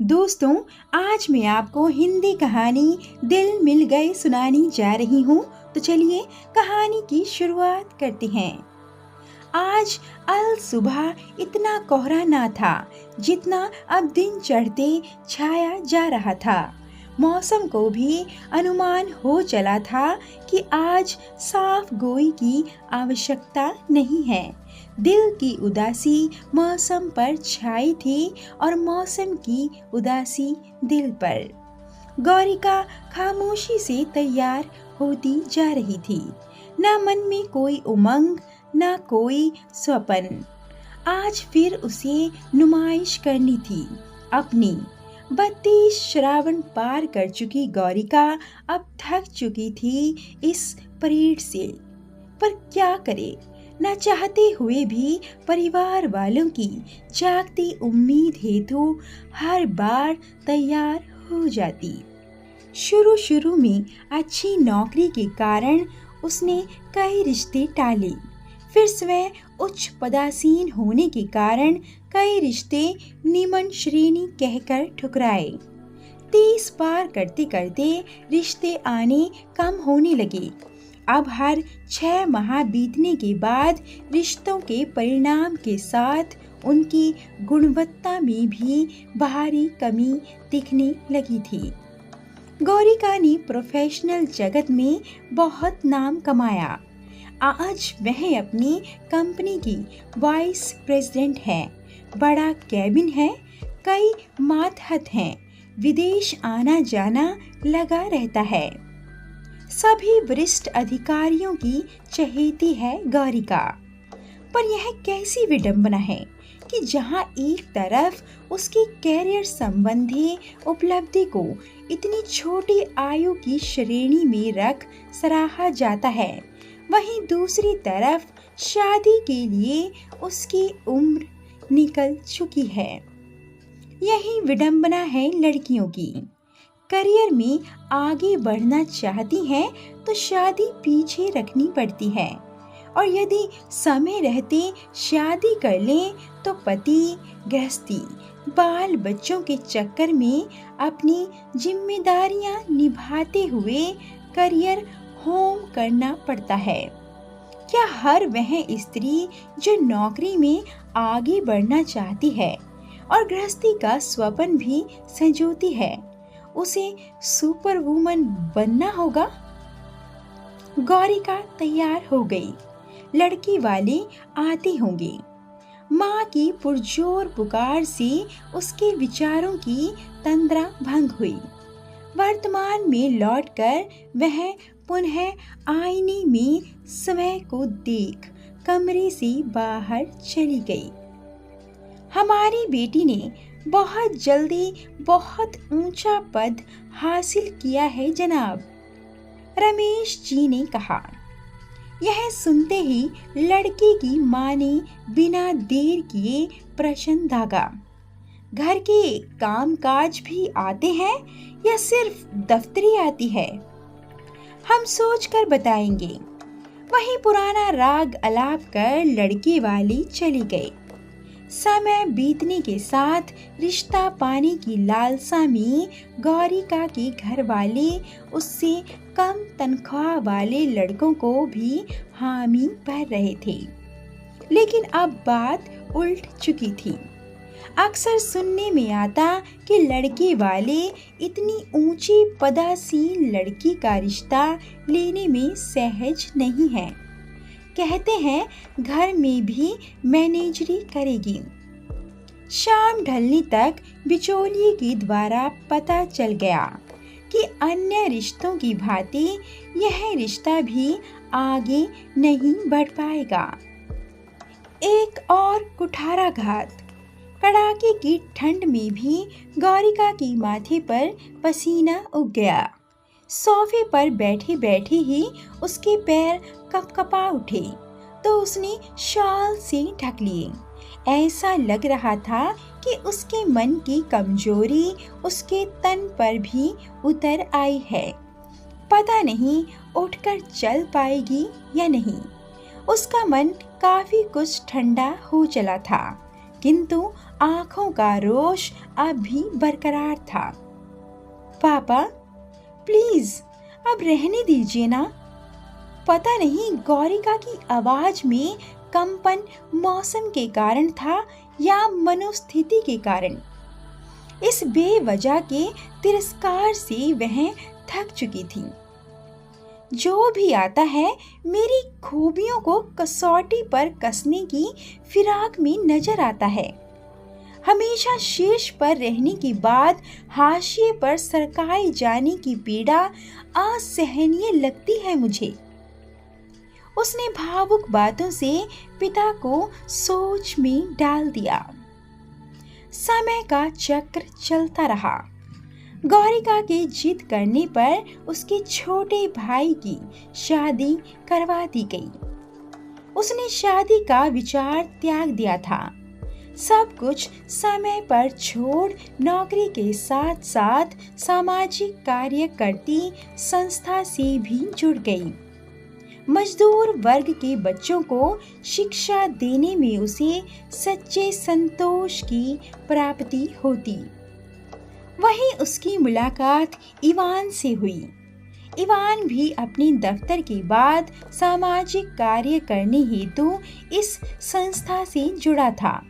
दोस्तों, आज मैं आपको हिंदी कहानी दिल मिल गए सुनाने जा रही हूँ। तो चलिए कहानी की शुरुआत करते हैं। आज अल सुबह इतना कोहरा ना था जितना अब दिन चढ़ते छाया जा रहा था। मौसम को भी अनुमान हो चला था कि आज साफ गोई की आवश्यकता नहीं है। दिल की उदासी मौसम पर छाई थी और मौसम की उदासी दिल पर। गौरिका खामोशी से तैयार होती जा रही थी। न मन में कोई उमंग, न कोई स्वप्न। आज फिर उसे नुमाइश करनी थी अपनी। 32 श्रावण पार कर चुकी गौरिका अब थक चुकी थी इस परेड से। पर क्या करे, न चाहते हुए भी परिवार वालों की जागती उम्मीद हेतु हर बार तैयार हो जाती। शुरू में अच्छी नौकरी के कारण उसने कई रिश्ते टाले। फिर स्वयं उच्च पदासीन होने के कारण कई रिश्ते निम्न श्रेणी कहकर ठुकराए। 30 पार करते करते रिश्ते आने कम होने लगे। अब हर 6 माह बीतने के बाद रिश्तों के परिणाम के साथ उनकी गुणवत्ता में भी भारी कमी दिखने लगी थी। गौरिका ने प्रोफेशनल जगत में बहुत नाम कमाया। आज वह अपनी कंपनी की वाइस प्रेसिडेंट है। बड़ा कैबिन है, कई मातहत हैं, विदेश आना जाना लगा रहता है। सभी वरिष्ठ अधिकारियों की चहेती है गौरिका। पर यह कैसी विडंबना है कि जहां एक तरफ उसकी कैरियर संबंधी उपलब्धि को इतनी छोटी आयु की श्रेणी में रख सराहा जाता है, वहीं दूसरी तरफ शादी के लिए उसकी उम्र निकल चुकी है। यही विडंबना है लड़कियों की। करियर में आगे बढ़ना चाहती हैं तो शादी पीछे रखनी पड़ती है, और यदि समय रहते शादी कर लें तो पति, गृहस्थी, बाल बच्चों के चक्कर में अपनी जिम्मेदारियां निभाते हुए करियर होम करना पड़ता है। क्या हर वह स्त्री जो नौकरी में आगे बढ़ना चाहती है और गृहस्थी का स्वप्न भी संजोती है, उसे सुपर वुमन बनना होगा? गौरिका तैयार हो गई। लड़की वाले आते होंगे। माँ की पुरजोर पुकार से उसके विचारों की तंद्रा भंग हुई। वर्तमान में लौटकर वह पुनः आईने में समय को देख कमरे से बाहर चली गई। हमारी बेटी ने बहुत जल्दी बहुत ऊंचा पद हासिल किया है जनाब, रमेश जी ने कहा। यह सुनते ही लड़की की माँ ने बिना देर किए प्रश्न दागा। घर के कामकाज भी आते हैं या सिर्फ दफ्तरी आती है? हम सोचकर बताएंगे। वही पुराना राग अलाप कर लड़की वाली चली गई। समय बीतने के साथ रिश्ता पाने की लालसा में गौरिका के घर वाले उससे कम तनख्वाह वाले लड़कों को भी हामी भर रहे थे। लेकिन अब बात उल्ट चुकी थी। अक्सर सुनने में आता कि लड़के वाले इतनी ऊंची पदासीन लड़की का रिश्ता लेने में सहज नहीं है। कहते हैं घर में भी मैनेजरी करेगी। शाम ढलने तक बिचौलिए के द्वारा पता चल गया कि अन्य रिश्तों की भांति यह रिश्ता भी आगे नहीं बढ़ पाएगा। एक और कुठाराघात। कड़ाके की ठंड में भी गौरिका की माथे पर पसीना उग गया। सोफे पर बैठे बैठे ही उसके पैर कपकपा उठे तो उसने शॉल से ढक लिए। ऐसा लग रहा था कि उसके मन की कमजोरी उसके तन पर भी उतर आई है। पता नहीं उठकर चल पाएगी या नहीं। उसका मन काफी कुछ ठंडा हो चला था। किंतु आंखों का रोष अब भी बरकरार था। पापा प्लीज अब रहने दीजिए ना। पता नहीं गौरिका की आवाज में कंपन मौसम के कारण था या मनोस्थिति के कारण। इस बेवजह के तिरस्कार से वह थक चुकी थी। जो भी आता है मेरी खूबियों को कसौटी पर कसने की फिराक में नजर आता है। हमेशा शीर्ष पर रहने के बाद हाशिए पर सरकाए जाने की पीड़ा असहनीय लगती है मुझे। उसने भावुक बातों से पिता को सोच में डाल दिया। समय का चक्र चलता रहा। गौरिका के जिद करने पर उसके छोटे भाई की शादी करवा दी गई। उसने शादी का विचार त्याग दिया था। सब कुछ समय पर छोड़ नौकरी के साथ साथ सामाजिक कार्य करती संस्था से भी जुड़ गई। मजदूर वर्ग के बच्चों को शिक्षा देने में उसे सच्चे संतोष की प्राप्ति होती। वहीं उसकी मुलाकात इवान से हुई। इवान भी अपने दफ्तर के बाद सामाजिक कार्य करने हेतु इस संस्था से जुड़ा था।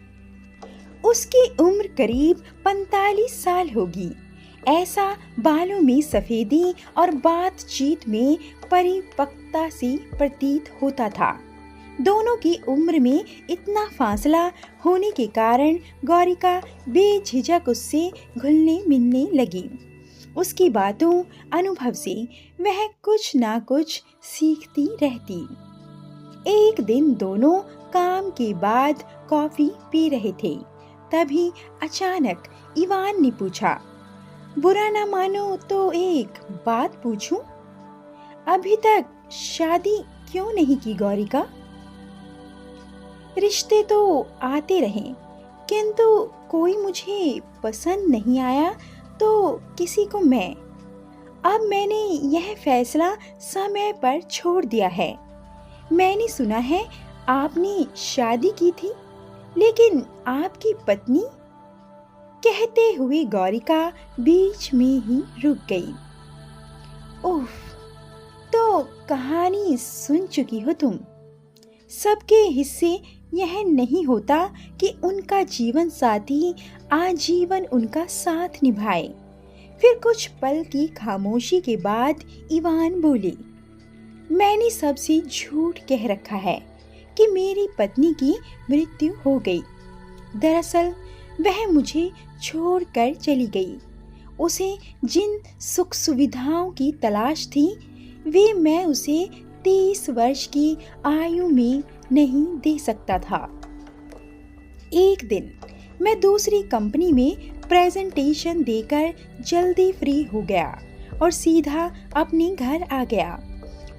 उसकी उम्र करीब 45 साल होगी। ऐसा बालों में सफेदी और बातचीत में परिपक्वता से प्रतीत होता था। दोनों की उम्र में इतना फासला होने के कारण गौरिका बेझिझक उससे घुलने मिलने लगी। उसकी बातों अनुभव से वह कुछ ना कुछ सीखती रहती। एक दिन दोनों काम के बाद कॉफी पी रहे थे। तभी अचानक इवान ने पूछा, बुरा ना मानो तो एक बात पूछूं? अभी तक शादी क्यों नहीं की गौरिका? रिश्ते तो आते रहे किंतु कोई मुझे पसंद नहीं आया तो किसी को मैं। अब मैंने यह फैसला समय पर छोड़ दिया है। मैंने सुना है आपने शादी की थी, लेकिन आपकी पत्नी। कहते हुए गौरिका बीच में ही रुक गई। उफ, तो कहानी सुन चुकी हो तुम। सबके हिस्से यह नहीं होता कि उनका जीवन साथी आजीवन उनका साथ निभाए। फिर कुछ पल की खामोशी के बाद इवान बोले, मैंने सबसे झूठ कह रखा है कि मेरी पत्नी की मृत्यु हो गई। दरअसल वह मुझे छोड़कर चली गई। उसे जिन सुख सुविधाओं की तलाश थी वे मैं उसे 30 वर्ष की आयु में नहीं दे सकता था। एक दिन मैं दूसरी कंपनी में प्रेजेंटेशन देकर जल्दी फ्री हो गया और सीधा अपने घर आ गया।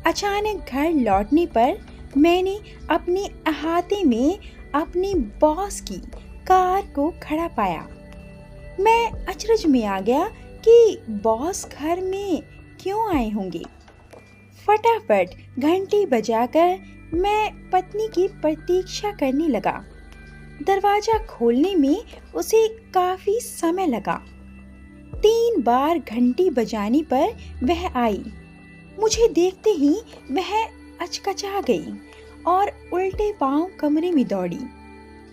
अचानक घर लौटने पर मैंने अपने अहाते में अपने बॉस की कार को खड़ा पाया। मैं अचरज में आ गया कि बॉस घर में क्यों आए होंगे। फटाफट घंटी बजाकर मैं पत्नी की प्रतीक्षा करने लगा। दरवाजा खोलने में उसे काफी समय लगा। 3 बार घंटी बजाने पर वह आई। मुझे देखते ही वह अचकचा गई और उल्टे पांव कमरे में दौड़ी।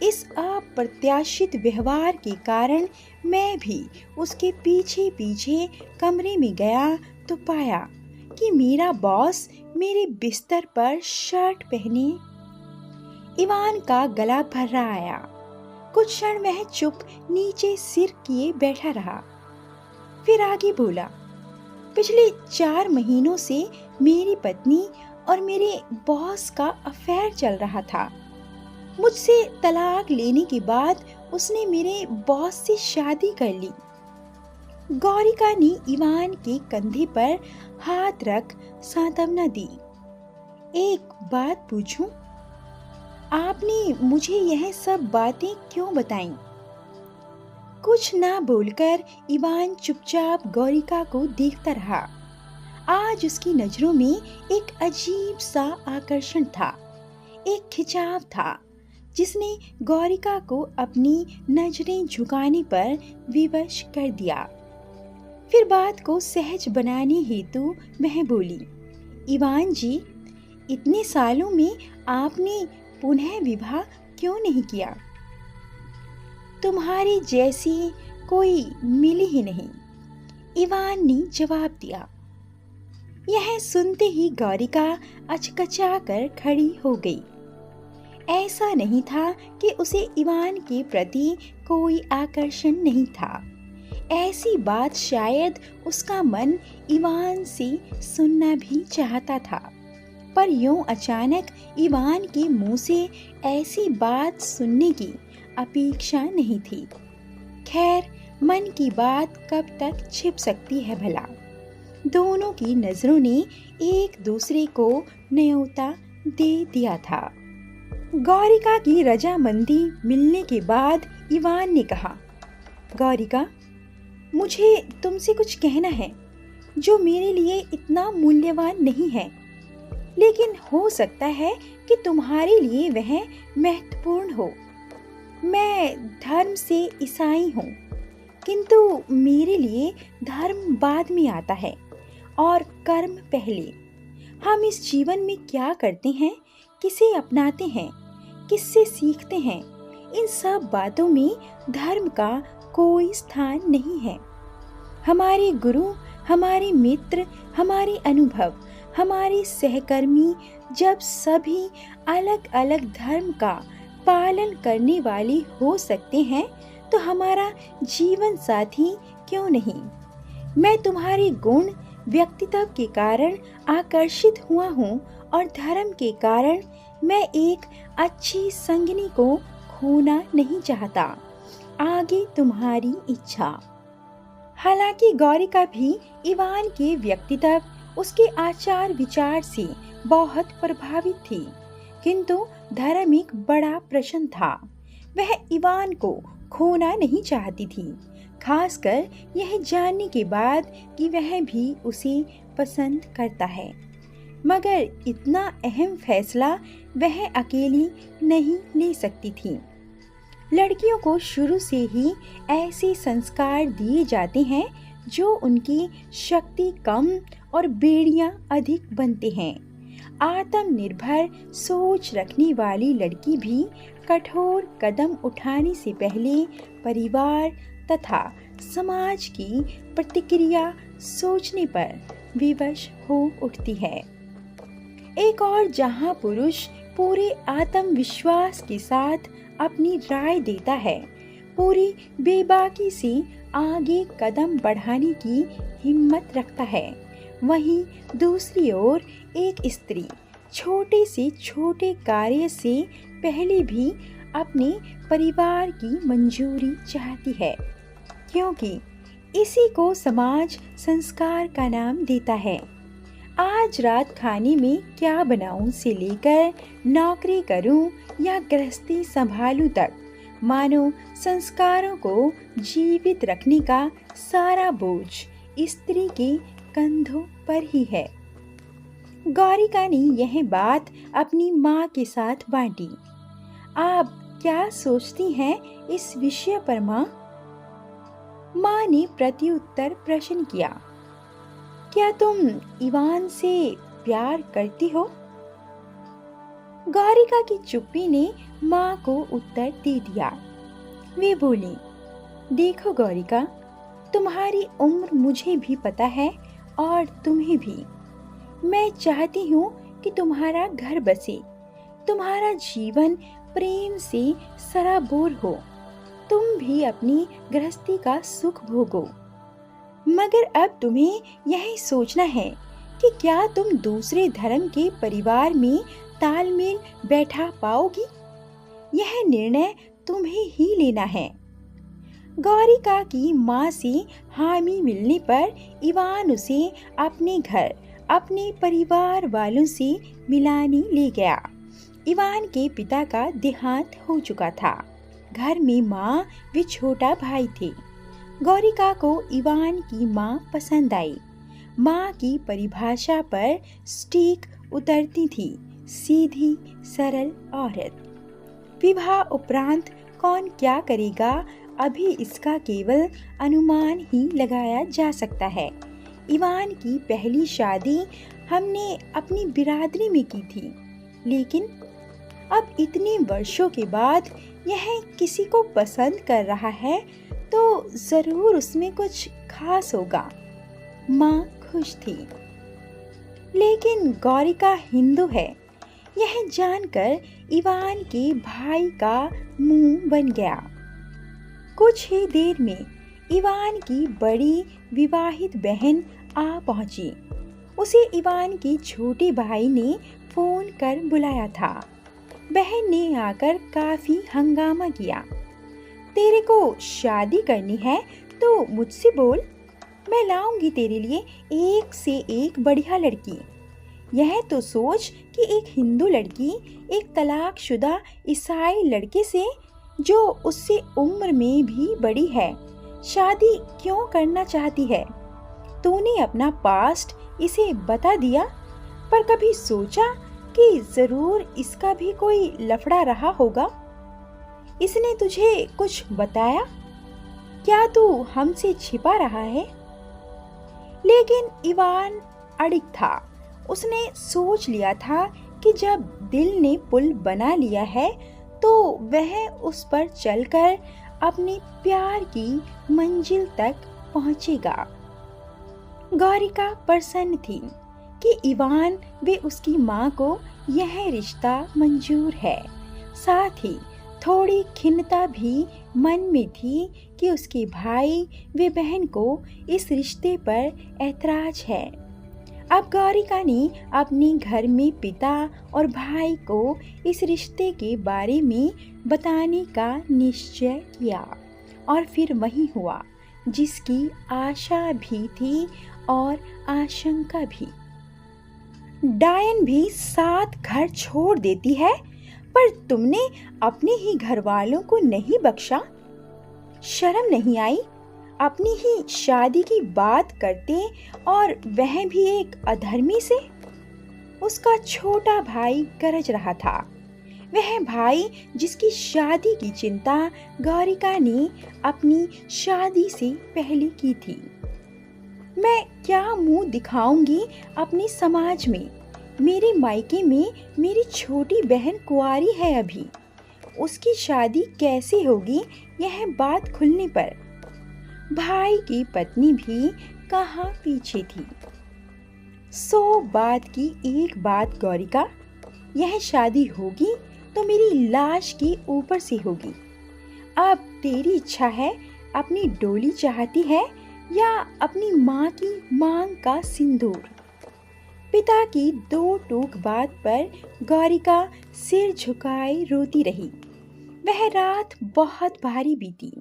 इस अप्रत्याशित व्यवहार के कारण मैं भी उसके पीछे पीछे कमरे में गया तो पाया कि मेरा बॉस मेरे बिस्तर पर शर्ट पहने इवान का गला भर्रा आया। कुछ क्षण वह चुप नीचे सिर किए बैठा रहा। फिर आगे बोला, पिछले 4 महीनों से मेरी पत्नी और मेरे बॉस का अफेयर चल रहा था। मुझसे तलाक लेने के बाद उसने मेरे बॉस से शादी कर ली। गौरिका ने इवान के कंधे पर हाथ रख सांत्वना दी। एक बात पूछूं? आपने मुझे यह सब बातें क्यों बताईं? कुछ ना बोलकर इवान चुपचाप गौरिका को देखता रहा। आज उसकी नजरों में एक अजीब सा आकर्षण था, एक खिंचाव था। जिसने गौरिका को अपनी नजरें झुकाने पर विवश कर दिया। फिर बात को सहज बनाने हेतु वह बोली, इवान जी, इतने सालों में आपने पुनः विवाह क्यों नहीं किया? तुम्हारी जैसी कोई मिली ही नहीं, इवान ने जवाब दिया। यह सुनते ही गौरिका अचकचा कर खड़ी हो गई। ऐसा नहीं था कि उसे इवान के प्रति कोई आकर्षण नहीं था। ऐसी बात शायद उसका मन इवान से सुनना भी चाहता था, पर यूं अचानक इवान के मुंह से ऐसी बात सुनने की अपेक्षा नहीं थी। खैर, मन की बात कब तक छिप सकती है भला। दोनों की नजरों ने एक दूसरे को न्योता दे दिया था। गौरिका की रजामंदी मिलने के बाद इवान ने कहा, गौरिका, मुझे तुमसे कुछ कहना है जो मेरे लिए इतना मूल्यवान नहीं है, लेकिन हो सकता है कि तुम्हारे लिए वह महत्वपूर्ण हो। मैं धर्म से ईसाई हूँ, किंतु मेरे लिए धर्म बाद में आता है और कर्म पहले। हम इस जीवन में क्या करते हैं, किसे अपनाते हैं, किससे सीखते हैं, इन सब बातों में धर्म का कोई स्थान नहीं है। हमारे गुरु, हमारे मित्र, हमारे अनुभव, हमारे सहकर्मी जब सभी अलग अलग धर्म का पालन करने वाले हो सकते हैं, तो हमारा जीवन साथी क्यों नहीं? मैं तुम्हारे गुण, व्यक्तित्व के कारण आकर्षित हुआ हूँ और धर्म के कारण मैं एक अच्छी संगिनी को खोना नहीं चाहता। आगे तुम्हारी इच्छा। हालांकि गौरिका भी इवान के व्यक्तित्व, उसके आचार विचार से बहुत प्रभावित थी, किंतु धर्म एक बड़ा प्रश्न था। वह इवान को खोना नहीं चाहती थी, खासकर यह जानने के बाद कि वह भी उसे पसंद करता है। मगर इतना अहम फैसला वह अकेली नहीं ले सकती थी। लड़कियों को शुरू से ही ऐसे संस्कार दिए जाते हैं जो उनकी शक्ति कम और बेड़ियां अधिक बनते हैं। आत्मनिर्भर सोच रखने वाली लड़की भी कठोर कदम उठाने से पहले परिवार तथा समाज की प्रतिक्रिया सोचने पर विवश हो उठती है। एक और जहां पुरुष पूरे आत्मविश्वास के साथ अपनी राय देता है, पूरी बेबाकी से आगे कदम बढ़ाने की हिम्मत रखता है, वहीं दूसरी ओर एक स्त्री छोटे से छोटे कार्य से पहले भी अपने परिवार की मंजूरी चाहती है, क्योंकि इसी को समाज संस्कार का नाम देता है। आज रात खाने में क्या बनाऊं से लेकर नौकरी करूं या गृहस्थी संभालूं तक, मानो संस्कारों को जीवित रखने का सारा बोझ स्त्री के कंधों पर ही है। गौरिका ने यह बात अपनी माँ के साथ बांटी। आप क्या सोचती हैं इस विषय पर माँ? माँ ने प्रत्युत्तर प्रश्न किया। क्या तुम इवान से प्यार करती हो? गौरिका की चुप्पी ने माँ को उत्तर दे दिया। वे बोली, देखो गौरिका, तुम्हारी उम्र मुझे भी पता है और तुम्हें भी। मैं चाहती हूँ कि तुम्हारा घर बसे, तुम्हारा जीवन प्रेम से सराबोर हो, तुम भी अपनी गृहस्थी का सुख भोगो। मगर अब तुम्हें यह सोचना है कि क्या तुम दूसरे धर्म के परिवार में तालमेल बैठा पाओगी। यह निर्णय तुम्हें ही लेना है। गौरिका की माँ से हामी मिलने पर इवान उसे अपने घर, अपने परिवार वालों से मिलाने ले गया। इवान के पिता का देहांत हो चुका था। घर में माँ व छोटा भाई थे। गौरिका को इवान की माँ पसंद आई। माँ की परिभाषा पर स्टीक उतरती थी, सीधी सरल औरत। विवाह उपरांत कौन क्या करेगा, अभी इसका केवल अनुमान ही लगाया जा सकता है। इवान की पहली शादी हमने अपनी बिरादरी में की थी, लेकिन अब इतने वर्षों के बाद यह किसी को पसंद कर रहा है तो जरूर उसमें कुछ खास होगा। माँ खुश थी। लेकिन गौरिका हिंदू है, यह जानकर इवान के भाई का मुंह बन गया। कुछ ही देर में इवान की बड़ी विवाहित बहन आ पहुंची। उसे इवान के छोटे भाई ने फोन कर बुलाया था। बहन ने आकर काफी हंगामा किया। तेरे को शादी करनी है तो मुझसे बोल, मैं लाऊंगी तेरे लिए एक से एक बढ़िया लड़की। यह तो सोच कि एक हिंदू लड़की एक तलाकशुदा ईसाई लड़के से, जो उससे उम्र में भी बड़ी है, शादी क्यों करना चाहती है। तूने अपना पास्ट इसे बता दिया, पर कभी सोचा कि जरूर इसका भी कोई लफड़ा रहा होगा। इसने तुझे कुछ बताया? क्या तू हमसे छिपा रहा है? लेकिन इवान अड़िग था। उसने सोच लिया था कि जब दिल ने पुल बना लिया है तो वह उस पर चलकर अपने प्यार की मंजिल तक पहुंचेगा। गौरिका प्रसन्न थी कि इवान व उसकी माँ को यह रिश्ता मंजूर है। साथ ही थोड़ी खिन्नता भी मन में थी कि उसके भाई व बहन को इस रिश्ते पर ऐतराज है। अब गौरिका ने अपने घर में पिता और भाई को इस रिश्ते के बारे में बताने का निश्चय किया, और फिर वही हुआ जिसकी आशा भी थी और आशंका भी। डायन भी 7 घर छोड़ देती है, पर तुमने अपने ही घर वालों को नहीं बख्शा। शर्म नहीं आई? अपनी ही शादी की बात करते, और वह भी एक अधर्मी से। उसका छोटा भाई गरज रहा था। वह भाई जिसकी शादी की चिंता गौरिका ने अपनी शादी से पहले की थी। मैं क्या मुंह दिखाऊंगी अपने समाज में? मेरे मायके में मेरी छोटी बहन कुंवारी है अभी, उसकी शादी कैसे होगी यह बात खुलने पर। भाई की पत्नी भी कहाँ पीछे थी। 100 बात की एक बात गौरिका, यह शादी होगी तो मेरी लाश के ऊपर से होगी। अब तेरी इच्छा है, अपनी डोली चाहती है या अपनी माँ की मांग का सिंदूर। पिता की 2 टूक बात पर गौरिका सिर झुकाए रोती रही। वह रात बहुत भारी बीती।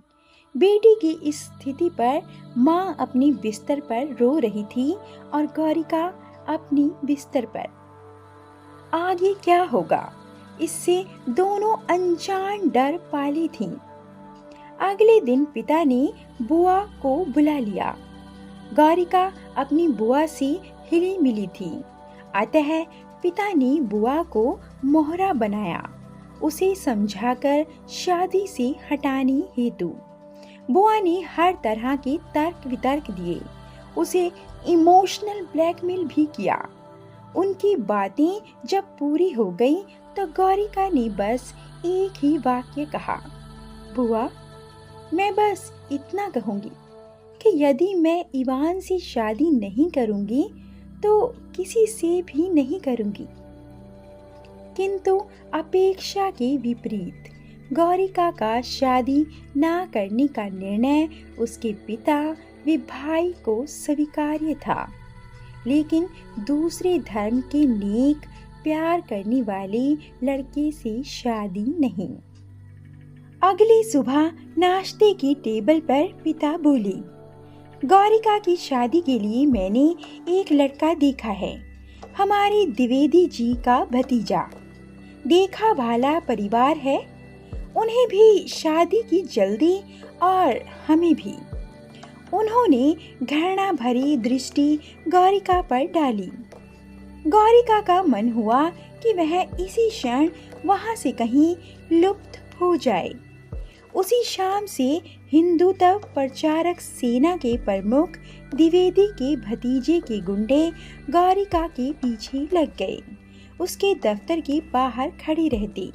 बेटी की इस स्थिति पर माँ अपने बिस्तर पर रो रही थी और गौरिका अपनी बिस्तर पर। आगे क्या होगा, इससे दोनों अनजान डर पाली थीं। अगले दिन पिता ने बुआ को बुला लिया। गौरिका अपनी बुआ से हिली मिली थी, अतः पिता ने बुआ को मोहरा बनाया, उसे समझाकर शादी से हटाने हेतु। बुआ ने हर तरह के तर्क वितर्क दिए, उसे इमोशनल ब्लैकमेल भी किया। उनकी बातें जब पूरी हो गई तो गौरिका ने बस एक ही वाक्य कहा, बुआ, मैं बस इतना कहूँगी कि यदि मैं इवान से शादी नहीं करूँगी तो किसी से भी नहीं करूँगी। किंतु अपेक्षा के विपरीत गौरिका का शादी ना करने का निर्णय उसके पिता व भाई को स्वीकार्य था, लेकिन दूसरे धर्म के नेक प्यार करने वाले लड़के से शादी नहीं। अगली सुबह नाश्ते की टेबल पर पिता बोले, गौरिका की शादी के लिए मैंने एक लड़का देखा है, हमारे द्विवेदी जी का भतीजा। देखा भाला परिवार है, उन्हें भी शादी की जल्दी और हमें भी। उन्होंने घृणा भरी दृष्टि गौरिका पर डाली। गौरिका का मन हुआ कि वह इसी क्षण वहाँ से कहीं लुप्त हो जाए। उसी शाम से हिंदुत्व प्रचारक सेना के प्रमुख द्विवेदी के भतीजे के गुंडे गौरिका के पीछे लग गए। उसके दफ्तर के बाहर खड़े रहते,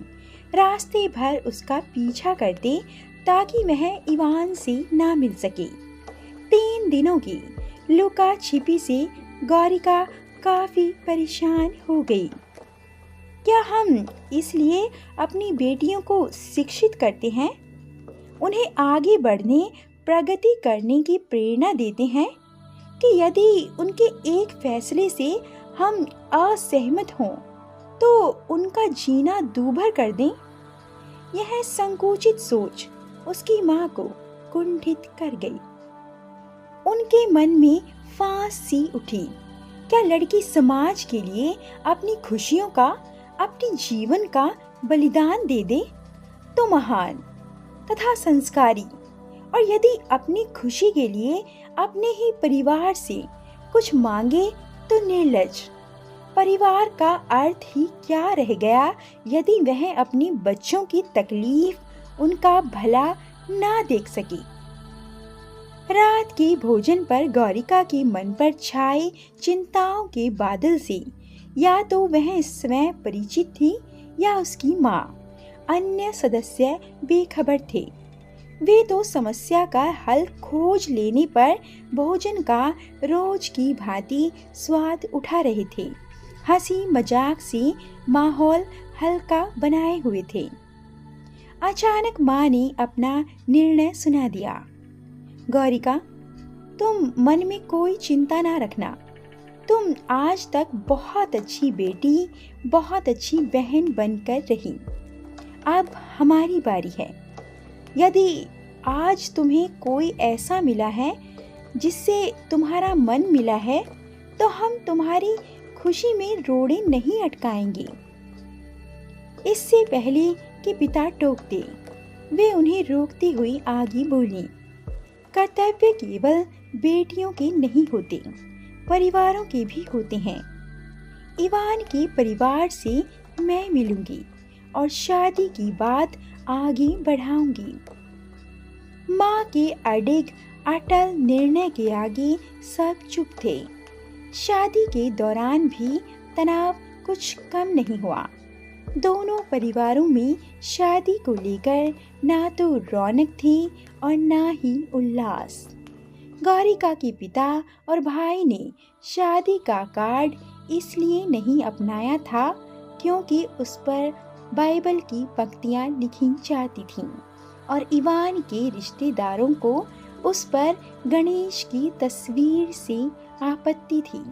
रास्ते भर उसका पीछा करते ताकि वह इवान से ना मिल सके। 3 दिनों की लुका छिपी से गौरिका काफी परेशान हो गई। क्या हम इसलिए अपनी बेटियों को शिक्षित करते हैं, उन्हें आगे बढ़ने, प्रगति करने की प्रेरणा देते हैं कि यदि उनके एक फैसले से हम असहमत हों तो उनका जीना दूभर कर दें? यह संकुचित सोच उसकी माँ को कुंठित कर गई। उनके मन में फांस सी उठी। क्या लड़की समाज के लिए अपनी खुशियों का, अपने जीवन का बलिदान दे दे तो महान तथा संस्कारी, और यदि अपनी खुशी के लिए अपने ही परिवार से कुछ मांगे तो निर्लज। परिवार का अर्थ ही क्या रह गया यदि वह अपने बच्चों की तकलीफ, उनका भला ना देख सके। रात के भोजन पर गौरिका के मन पर छाए चिंताओं के बादल से या तो वह स्वयं परिचित थी या उसकी माँ, अन्य सदस्य बेखबर थे। वे तो समस्या का हल खोज लेने पर भोजन का रोज की भांति स्वाद उठा रहे थे। हंसी मजाक से माहौल हल्का बनाए हुए थे। अचानक माँ ने अपना निर्णय सुना दिया। गौरिका, तुम मन में कोई चिंता ना रखना। तुम आज तक बहुत अच्छी बेटी, बहुत अच्छी बहन बनकर रही। अब हमारी बारी है। यदि आज तुम्हें कोई ऐसा मिला है जिससे तुम्हारा मन मिला है तो हम तुम्हारी खुशी में रोड़े नहीं अटकाएंगे। इससे पहले कि पिता टोकते, वे उन्हें रोकती हुई आगे बोली, कर्तव्य केवल बेटियों के नहीं होते, परिवारों के भी होते हैं। इवान के परिवार से मैं मिलूंगी और शादी की बात आगे बढ़ाऊंगी। माँ के अडिग अटल निर्णय के आगे सब चुप थे। शादी के दौरान भी तनाव कुछ कम नहीं हुआ। दोनों परिवारों में शादी को लेकर ना तो रौनक थी और ना ही उल्लास। गौरिका के पिता और भाई ने शादी का कार्ड इसलिए नहीं अपनाया था क्योंकि उस पर बाइबल की पंक्तियां लिखी जाती थीं और इवान के रिश्तेदारों को उस पर गणेश की तस्वीर से आपत्ति थी।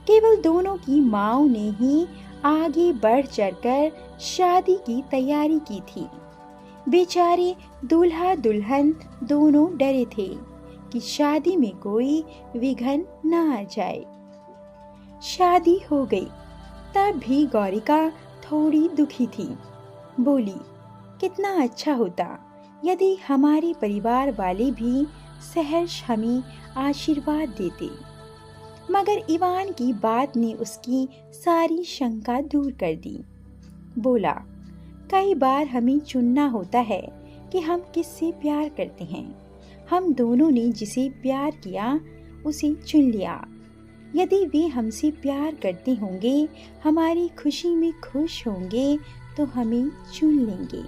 केवल दोनों की माँओं ने ही आगे बढ़ चढ़कर शादी की तैयारी की थी। बेचारे दूल्हा दुल्हन दोनों डरे थे कि शादी में कोई विघ्न न आ जाए। शादी हो गई, तब भी गौरिका थोड़ी दुखी थी। बोली, कितना अच्छा होता यदि हमारे परिवार वाले भी सहर्ष हमें आशीर्वाद देते। मगर इवान की बात ने उसकी सारी शंका दूर कर दी। बोला, कई बार हमें चुनना होता है कि हम किससे प्यार करते हैं। हम दोनों ने जिसे प्यार किया उसे चुन लिया। यदि वे हमसे प्यार करते होंगे, हमारी खुशी में खुश होंगे तो हमें चुन लेंगे।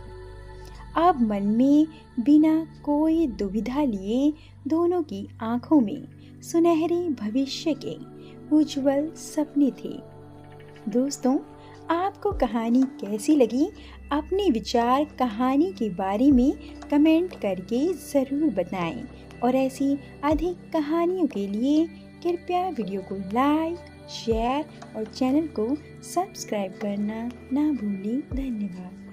अब मन में बिना कोई दुविधा लिए दोनों की आंखों में सुनहरे भविष्य के उज्जवल सपने थे। दोस्तों, आपको कहानी कैसी लगी? अपने विचार कहानी के बारे में कमेंट करके ज़रूर बताएं और ऐसी अधिक कहानियों के लिए कृपया वीडियो को लाइक, शेयर और चैनल को सब्सक्राइब करना ना भूलें। धन्यवाद।